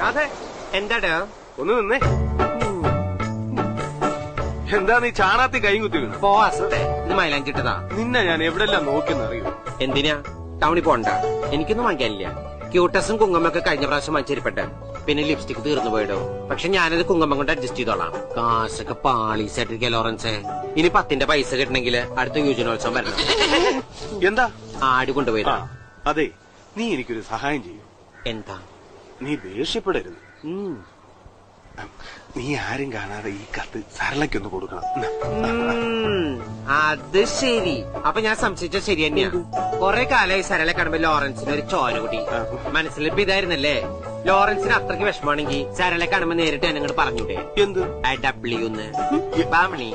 അതെ. എന്താടോ? ഒന്ന് നിന്നേ. എന്താ നീ ചാണാത്തി കൈ കുത്തി വീണു? പോവാസത്തെ ഇത് മൈലാഞ്ചിട്ടതാ. നിന്നെ ഞാൻ എവിടെല്ലാം നോക്കിയെന്നറിയോ? എന്തിനാ? ടൗണിൽ പോണ്ട, എനിക്കൊന്നും വാങ്ങിക്കാനില്ല. ക്യൂട്ടസും കുങ്കുമൊക്കെ കഴിഞ്ഞ പ്രാവശ്യം വാങ്ങിച്ചിരിപ്പട്ടെ. പിന്നെ ലിപ്സ്റ്റിക് തീർന്നു പോയിടോ. പക്ഷെ ഞാനത് കുങ്കുമം കൊണ്ട് അഡ്ജസ്റ്റ് ചെയ്തോളാം. കാശൊക്കെ പാളീസായിട്ടിരിക്കുക ലോറൻസേ. ഇനി 10ന്റെ പൈസ കിട്ടണമെങ്കിൽ അടുത്ത യുവജനോത്സവം വരണം. എന്താ? ആട് കൊണ്ടുപോയത്. അതെ, നീ എനിക്കൊരു സഹായം ചെയ്യൂ. എന്താ? നീ ദേഷ്യപ്പെടരുത്. നീ ആരും കാണാതെ ഈ കത്ത് സരളയ്ക്കൊന്ന് കൊടുക്കണം. അത് ശരി. അപ്പൊ ഞാൻ സംശയിച്ച ശരി തന്നെയാ. കൊറേ കാലമായി സരളെ കാണുമ്പോ ലോറൻസിന് ഒരു ചോര കൂടി. മനസ്സിലിപ്പോ ഇതായിരുന്നല്ലേ? ലോറൻസിന് അത്രയ്ക്ക് വിഷമാണെങ്കിൽ സരളെ കാണുമ്പോ നേരിട്ട് എന്നങ്ങോട്ട് പറഞ്ഞൂടെ? എന്ത്? ഡബ്ല്യൂന്ന് ബാമണി.